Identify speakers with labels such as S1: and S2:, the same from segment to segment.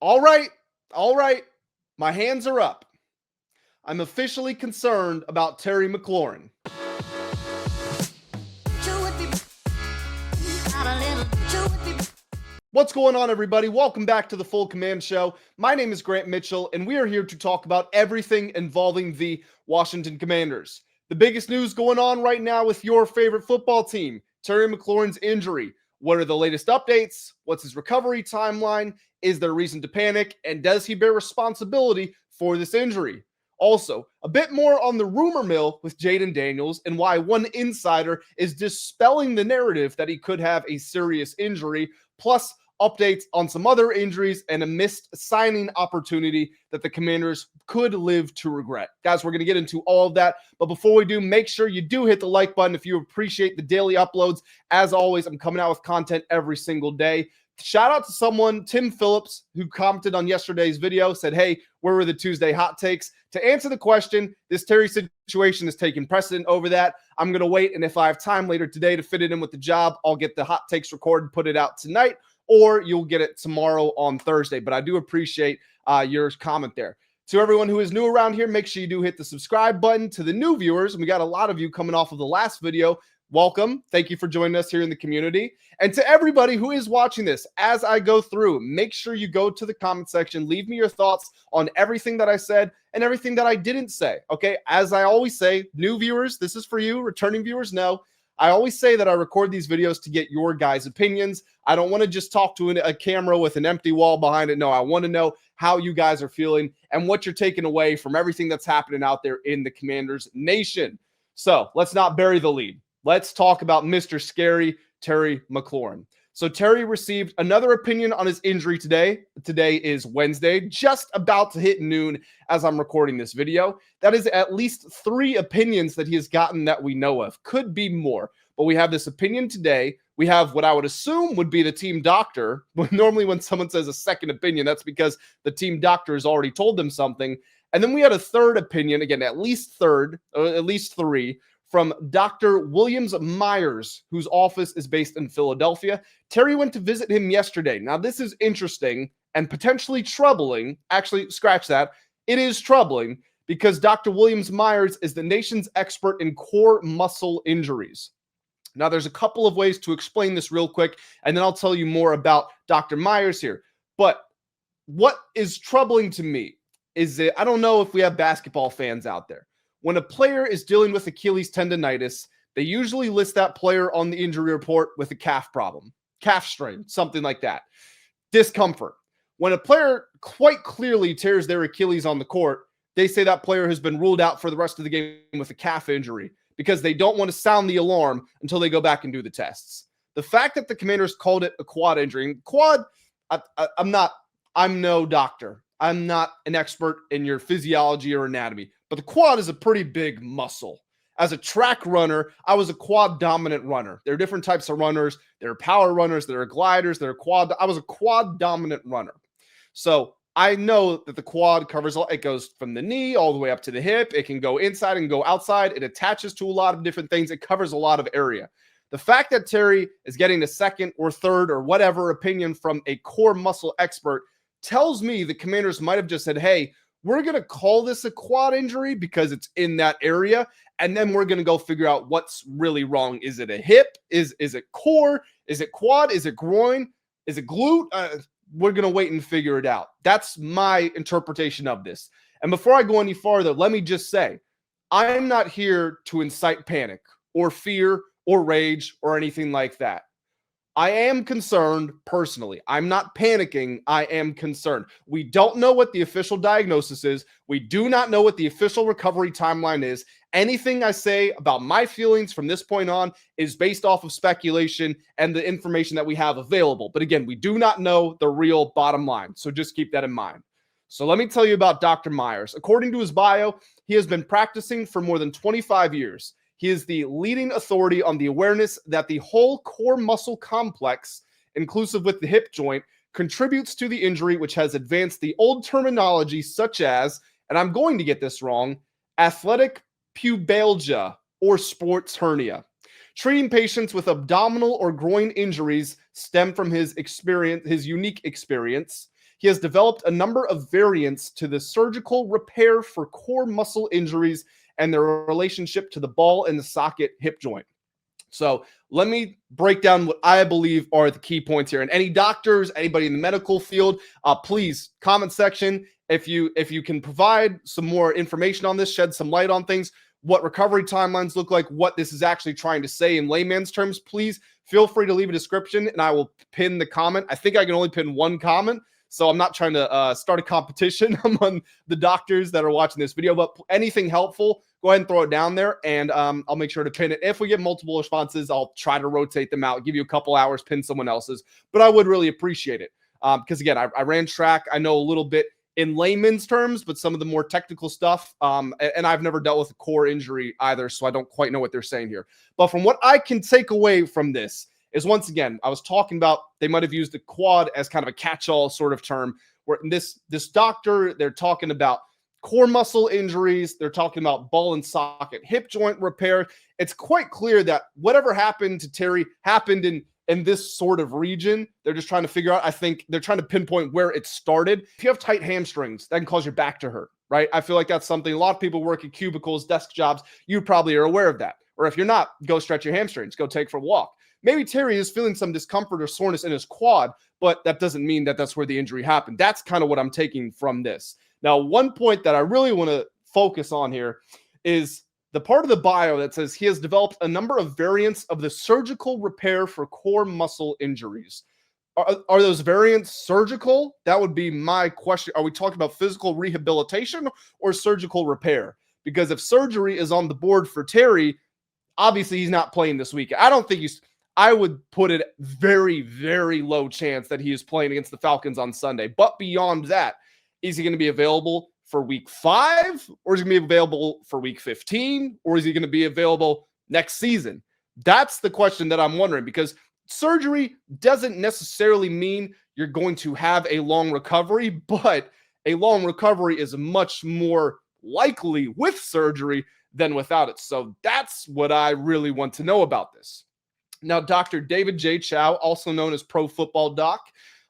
S1: All right. All right. My hands are up. I'm officially concerned about Terry McLaurin. What's going on, everybody? Welcome back to the Full Command Show. My name is Grant Mitchell, and we are here to talk about everything involving the Washington Commanders. The biggest news going on right now with your favorite football team, Terry McLaurin's injury. What are the latest updates? What's his recovery timeline? Is there reason to panic? And does he bear responsibility for this injury? Also, a bit more on the rumor mill with Jayden Daniels and why one insider is dispelling the narrative that he could have a serious injury, plus updates on some other injuries and a missed signing opportunity that the Commanders could live to regret. Guys, we're going to get into all of that. But before we do, make sure you do hit the like button if you appreciate the daily uploads. As always, I'm coming out with content every single day. Shout out to someone, Tim Phillips, who commented on yesterday's video, said, hey, where were the Tuesday hot takes? To answer the question, this Terry situation is taking precedent over that. I'm going to wait, and if I have time later today to fit it in with the job, I'll get the hot takes recorded, put it out tonight, or you'll get it tomorrow on Thursday. But I do appreciate your comment there. To everyone who is new around here, make sure you do hit the subscribe button. To the new viewers, and we got a lot of you coming off of the last video, welcome. Thank you for joining us here in the community. And to everybody who is watching this, as I go through, make sure you go to the comment section, leave me your thoughts on everything that I said and everything that I didn't say. Okay, as I always say, new viewers, this is for you. Returning viewers, no. I always say that I record these videos to get your guys' opinions. I don't want to just talk to a camera with an empty wall behind it. No, I want to know how you guys are feeling and what you're taking away from everything that's happening out there in the Commanders nation. So let's not bury the lead. Let's talk about Mr. Scary, Terry McLaurin. So Terry received another opinion on his injury today. Today is Wednesday, just about to hit noon as I'm recording this video. That is at least 3 opinions that he has gotten that we know of. Could be more, but we have this opinion today. We have what I would assume would be the team doctor. But normally when someone says a second opinion, that's because the team doctor has already told them something. And then we had a third opinion, again, at least 3, from Dr. Williams Meyers, whose office is based in Philadelphia. Terry went to visit him yesterday. Now, this is interesting and potentially troubling. Actually, scratch that. It is troubling because Dr. Williams Meyers is the nation's expert in core muscle injuries. Now, there's a couple of ways to explain this real quick, and then I'll tell you more about Dr. Meyers here. But what is troubling to me is that I don't know if we have basketball fans out there. When a player is dealing with Achilles tendonitis, they usually list that player on the injury report with a calf problem, calf strain, something like that. Discomfort. When a player quite clearly tears their Achilles on the court, they say that player has been ruled out for the rest of the game with a calf injury because they don't want to sound the alarm until they go back and do the tests. The fact that the Commanders called it a quad injury, I'm no doctor. I'm not an expert in your physiology or anatomy, but the quad is a pretty big muscle. As a track runner, I was a quad dominant runner. There are different types of runners. There are power runners, there are gliders, there are quad. I was a quad dominant runner. So I know that the quad covers, it goes from the knee all the way up to the hip. It can go inside and go outside. It attaches to a lot of different things. It covers a lot of area. The fact that Terry is getting a second or third or whatever opinion from a core muscle expert tells me the Commanders might have just said, hey, we're going to call this a quad injury because it's in that area, and then we're going to go figure out what's really wrong. Is it a hip? Is it core? Is it quad? Is it groin? Is it glute? We're going to wait and figure it out. That's my interpretation of this. And before I go any farther, let me just say, I'm not here to incite panic or fear or rage or anything like that. I am concerned personally. I'm not panicking. I am concerned. We don't know what the official diagnosis is. We do not know what the official recovery timeline is. Anything I say about my feelings from this point on is based off of speculation and the information that we have available. But again, we do not know the real bottom line. So just keep that in mind. So let me tell you about Dr. Meyers. According to his bio, he has been practicing for more than 25 years. He is the leading authority on the awareness that the whole core muscle complex, inclusive with the hip joint, contributes to the injury, which has advanced the old terminology such as, and I'm going to get this wrong, athletic pubalgia or sports hernia. Treating patients with abdominal or groin injuries stem from his experience, his unique experience. he has developed a number of variants to the surgical repair for core muscle injuries and their relationship to the ball and the socket hip joint. So let me break down what I believe are the key points here. And any doctors, anybody in the medical field, please comment section if you can provide some more information on this, shed some light on things, what recovery timelines look like, what this is actually trying to say in layman's terms. Please feel free to leave a description, and I will pin the comment. I think I can only pin one comment, so I'm not trying to start a competition among the doctors that are watching this video. But anything helpful, go ahead and throw it down there, and I'll make sure to pin it. If we get multiple responses, I'll try to rotate them out, give you a couple hours, pin someone else's. But I would really appreciate it because, again, I ran track. I know a little bit in layman's terms, but some of the more technical stuff, and I've never dealt with a core injury either, so I don't quite know what they're saying here. But from what I can take away from this is, once again, I was talking about they might have used the quad as kind of a catch-all sort of term, where this doctor, they're talking about core muscle injuries. They're talking about ball and socket hip joint repair. It's quite clear that whatever happened to Terry happened in this sort of region. They're just trying to figure out, I think they're trying to pinpoint where it started. If you have tight hamstrings, that can cause your back to hurt, right? I feel like that's something a lot of people work at cubicles, desk jobs. You probably are aware of that. Or if you're not, go stretch your hamstrings, go take for a walk. Maybe Terry is feeling some discomfort or soreness in his quad, but that doesn't mean that that's where the injury happened. That's kind of what I'm taking from this. Now, one point that I really want to focus on here is the part of the bio that says he has developed a number of variants of the surgical repair for core muscle injuries. Are those variants surgical? That would be my question. Are we talking about physical rehabilitation or surgical repair? Because if surgery is on the board for Terry, obviously he's not playing this week. I would put it very, very low chance that he is playing against the Falcons on Sunday. But beyond that, is he going to be available for week 5, or is he going to be available for week 15, or is he going to be available next season? That's the question that I'm wondering, because surgery doesn't necessarily mean you're going to have a long recovery, but a long recovery is much more likely with surgery than without it. So that's what I really want to know about this. Now, Dr. David J. Chow, also known as Pro Football Doc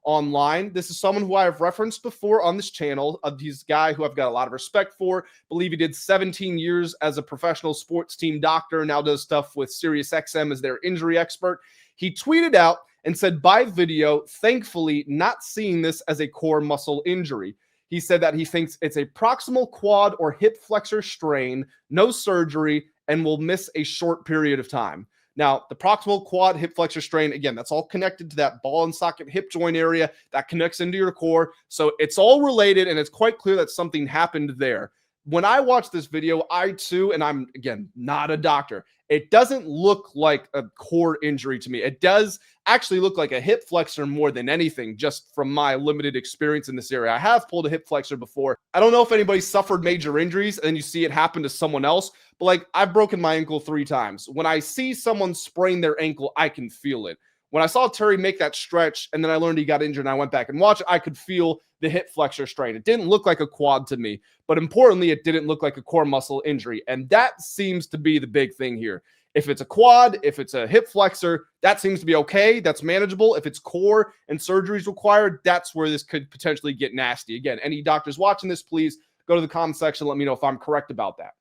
S1: online. This is someone who I have referenced before on this channel. He's a guy who I've got a lot of respect for. Believe he did 17 years as a professional sports team doctor, now does stuff with SiriusXM as their injury expert. He tweeted out and said, by video, thankfully not seeing this as a core muscle injury. He said that he thinks it's a proximal quad or hip flexor strain, no surgery, and will miss a short period of time. Now, the proximal quad hip flexor strain, again, that's all connected to that ball and socket hip joint area that connects into your core. So it's all related, and it's quite clear that something happened there. When I watched this video, I too, and I'm, again, not a doctor, it doesn't look like a core injury to me. It does actually look like a hip flexor more than anything, just from my limited experience in this area. I have pulled a hip flexor before. I don't know if anybody suffered major injuries and you see it happen to someone else, but like I've broken my ankle 3 times. When I see someone sprain their ankle, I can feel it. When I saw Terry make that stretch and then I learned he got injured and I went back and watched it, I could feel the hip flexor strain. It didn't look like a quad to me, but importantly, it didn't look like a core muscle injury. And that seems to be the big thing here. If it's a quad, if it's a hip flexor, that seems to be okay. That's manageable. If it's core and surgery is required, that's where this could potentially get nasty. Again, any doctors watching this, please go to the comment section. Let me know if I'm correct about that.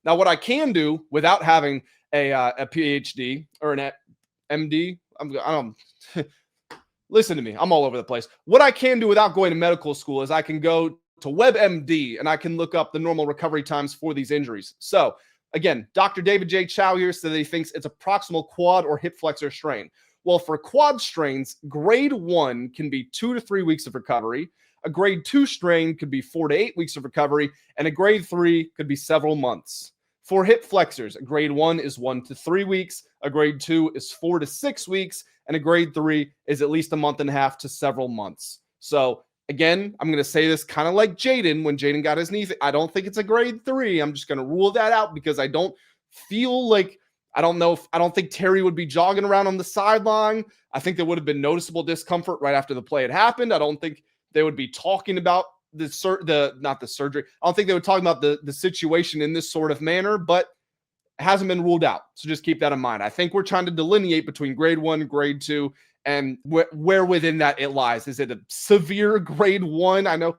S1: Now, what I can do without having a PhD or an MD, listen to me, I'm all over the place. What I can do without going to medical school is I can go to WebMD and I can look up the normal recovery times for these injuries. So again, Dr. David J. Chow here said that he thinks it's a proximal quad or hip flexor strain. Well, for quad strains, grade 1 can be 2 to 3 weeks of recovery. A grade 2 strain could be 4 to 8 weeks of recovery, and a grade 3 could be several months. For hip flexors, a grade 1 is 1 to 3 weeks, a grade 2 is 4 to 6 weeks, and a grade 3 is at least a month and a half to several months. So again, I'm going to say this kind of like Jayden when Jayden got his knee. I don't think it's a grade 3. I'm just going to rule that out because I don't feel like, I don't think Terry would be jogging around on the sideline. I think there would have been noticeable discomfort right after the play had happened. I don't think they would be talking about not the surgery. I don't think they would talk about the situation in this sort of manner, but it hasn't been ruled out. So just keep that in mind. I think we're trying to delineate between grade 1, grade 2, and where within that it lies. Is it a severe grade 1? I know,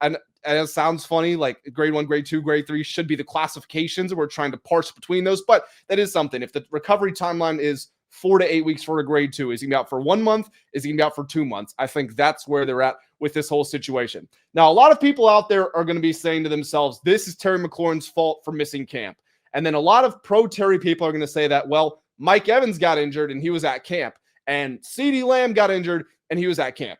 S1: and it sounds funny, like grade 1, grade 2, grade 3 should be the classifications, and we're trying to parse between those, but that is something. If the recovery timeline is 4 to 8 weeks for a grade 2, is he going to be out for 1 month? Is he going to be out for 2 months? I think that's where they're at with this whole situation. Now, a lot of people out there are going to be saying to themselves, this is Terry McLaurin's fault for missing camp. And then a lot of pro Terry people are going to say that, well, Mike Evans got injured and he was at camp, and CeeDee Lamb got injured and he was at camp.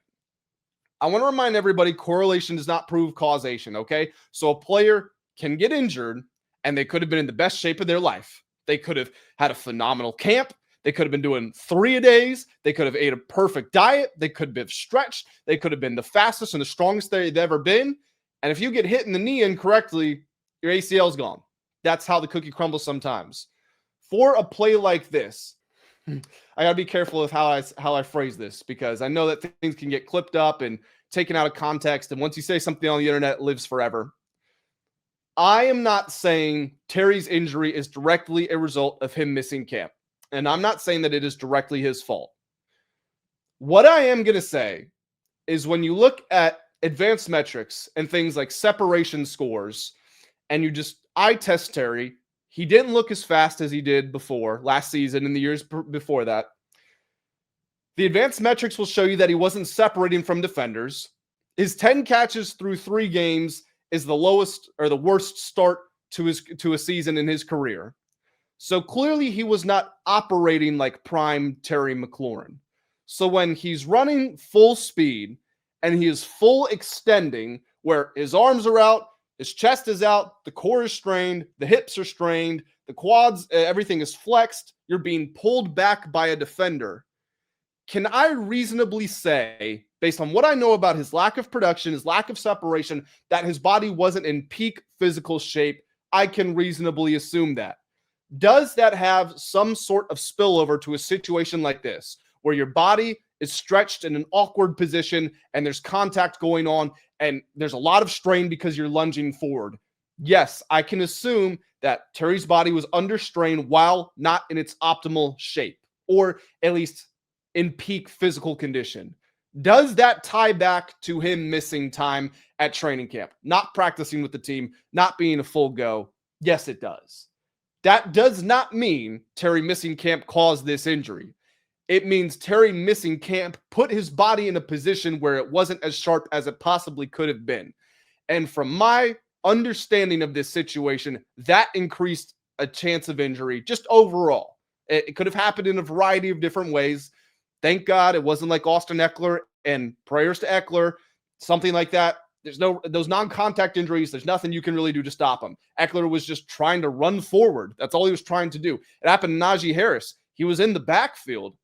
S1: I want to remind everybody, correlation does not prove causation, okay? So a player can get injured and they could have been in the best shape of their life. They could have had a phenomenal camp. They could have been doing 3-a-days. They could have ate a perfect diet. They could have stretched. They could have been the fastest and the strongest they've ever been. And if you get hit in the knee incorrectly, your ACL is gone. That's how the cookie crumbles sometimes. For a play like this, I got to be careful with how I phrase this, because I know that things can get clipped up and taken out of context. And once you say something on the internet, it lives forever. I am not saying Terry's injury is directly a result of him missing camp. And I'm not saying that it is directly his fault. What I am going to say is, when you look at advanced metrics and things like separation scores, and you just eye test Terry, he didn't look as fast as he did before last season and the years before that. The advanced metrics will show you that he wasn't separating from defenders. His 10 catches through 3 games is the lowest or the worst start to a season in his career. So clearly he was not operating like prime Terry McLaurin. So when he's running full speed and he is full extending, where his arms are out, his chest is out, the core is strained, the hips are strained, the quads, everything is flexed, you're being pulled back by a defender. Can I reasonably say, based on what I know about his lack of production, his lack of separation, that his body wasn't in peak physical shape? I can reasonably assume that. Does that have some sort of spillover to a situation like this, where your body is stretched in an awkward position and there's contact going on and there's a lot of strain because you're lunging forward? Yes, I can assume that Terry's body was under strain while not in its optimal shape, or at least in peak physical condition. Does that tie back to him missing time at training camp, not practicing with the team, not being a full go? Yes, it does. That does not mean Terry missing camp caused this injury. It means Terry missing camp put his body in a position where it wasn't as sharp as it possibly could have been. And from my understanding of this situation, that increased a chance of injury just overall. It could have happened in a variety of different ways. Thank God it wasn't like Austin Eckler, and prayers to Eckler, something like that. There's no those non-contact injuries. There's nothing you can really do to stop him. Eckler was just trying to run forward. That's all he was trying to do. It happened to Najee Harris. He was in the backfield.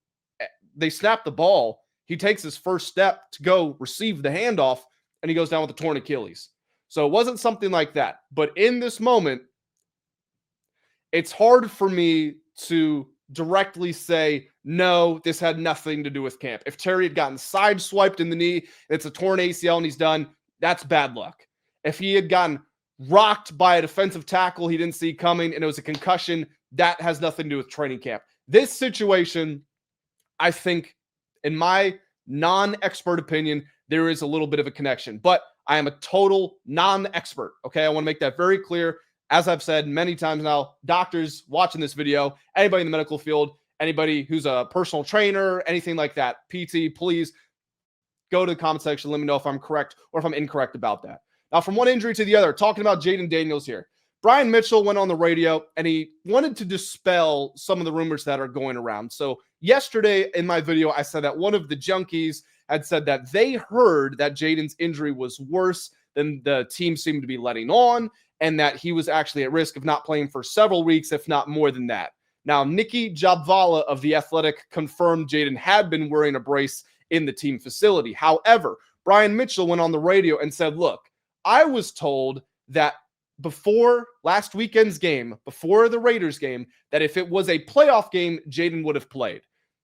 S1: They snapped the ball. He takes his first step to go receive the handoff, and he goes down with a torn Achilles. So it wasn't something like that. But in this moment, it's hard for me to directly say, no, this had nothing to do with camp. If Terry had gotten sideswiped in the knee, it's a torn ACL and he's done, that's bad luck. If he had gotten rocked by a defensive tackle he didn't see coming and it was a concussion, that has nothing to do with training camp. This situation, I think, in my non-expert opinion, there is a little bit of a connection. But I am a total non-expert, okay? I want to make that very clear. As I've said many times now, doctors watching this video, anybody in the medical field, anybody who's a personal trainer, anything like that, PT, please go to the comment section. Let me know if I'm correct or if I'm incorrect about that. Now, from one injury to the other, talking about Jayden Daniels here. Brian Mitchell went on the radio and he wanted to dispel some of the rumors that are going around. So yesterday in my video, I said that one of the junkies had said that they heard that Jayden's injury was worse than the team seemed to be letting on, and that he was actually at risk of not playing for several weeks, if not more than that. Now, Nikki Jabvala of The Athletic confirmed Jayden had been wearing a brace in the team facility. However, Brian Mitchell went on the radio and said, look, I was told that before last weekend's game, before the Raiders game, that if it was a playoff game, Jayden would have played.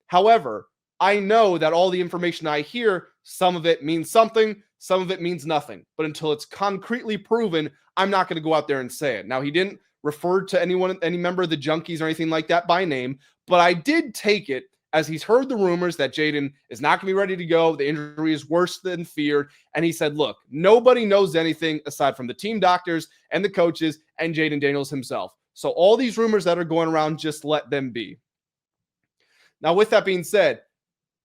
S1: However, I know that all the information I hear, some of it means something, some of it means nothing. But until it's concretely proven, I'm not going to go out there and say it. Now, he didn't refer to anyone, any member of the Junkies or anything like that by name, but I did take it as he's heard the rumors that Jayden is not going to be ready to go. The injury is worse than feared. And he said, look, nobody knows anything aside from the team doctors and the coaches and Jayden Daniels himself. So all these rumors that are going around, just let them be. Now, with that being said,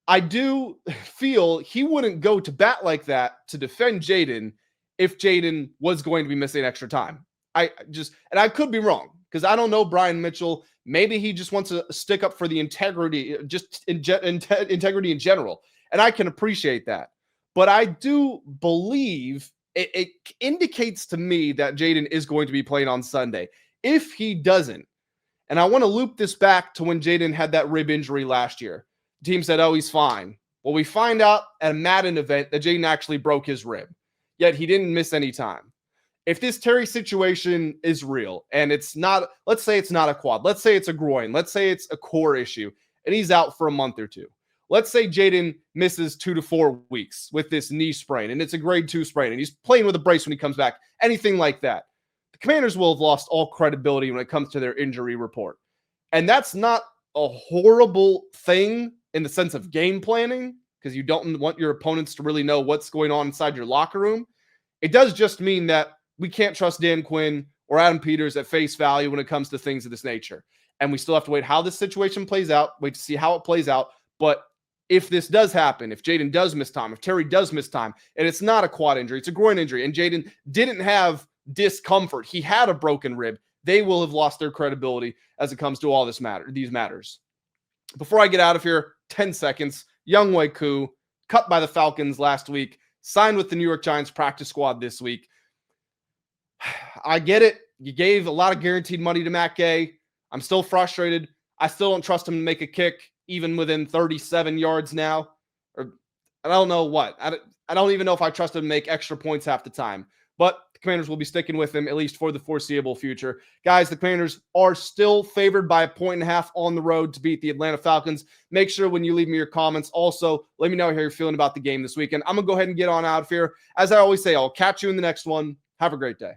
S1: I do feel he wouldn't go to bat like that to defend Jayden if Jayden was going to be missing extra time. And I could be wrong because I don't know Brian Mitchell. Maybe he just wants to stick up for the integrity, integrity in general. And I can appreciate that. But I do believe it indicates to me that Jayden is going to be playing on Sunday. If he doesn't, and I want to loop this back to when Jayden had that rib injury last year. The team said, oh, he's fine. Well, we find out at a Madden event that Jayden actually broke his rib, yet he didn't miss any time. If this Terry situation is real and it's not, let's say it's not a quad, let's say it's a groin, let's say it's a core issue, and he's out for a month or two. Let's say Jayden misses 2 to 4 weeks with this knee sprain, and it's a grade 2 sprain, and he's playing with a brace when he comes back, anything like that. The Commanders will have lost all credibility when it comes to their injury report. And that's not a horrible thing in the sense of game planning, because you don't want your opponents to really know what's going on inside your locker room. It does just mean that we can't trust Dan Quinn or Adam Peters at face value when it comes to things of this nature. And we still have to wait how this situation plays out, wait to see how it plays out. But if this does happen, if Jayden does miss time, if Terry does miss time, and it's not a quad injury, it's a groin injury, and Jayden didn't have discomfort, he had a broken rib, they will have lost their credibility as it comes to all these matters. Before I get out of here, 10 seconds, Younghoe Koo, cut by the Falcons last week, signed with the New York Giants practice squad this week. I get it. You gave a lot of guaranteed money to Matt Gay. I'm still frustrated. I still don't trust him to make a kick even within 37 yards now. Or I don't know what. I don't even know if I trust him to make extra points half the time. But the Commanders will be sticking with him at least for the foreseeable future. Guys, the Commanders are still favored by 1.5 on the road to beat the Atlanta Falcons. Make sure when you leave me your comments, also let me know how you're feeling about the game this weekend. I'm going to go ahead and get on out of here. As I always say, I'll catch you in the next one. Have a great day.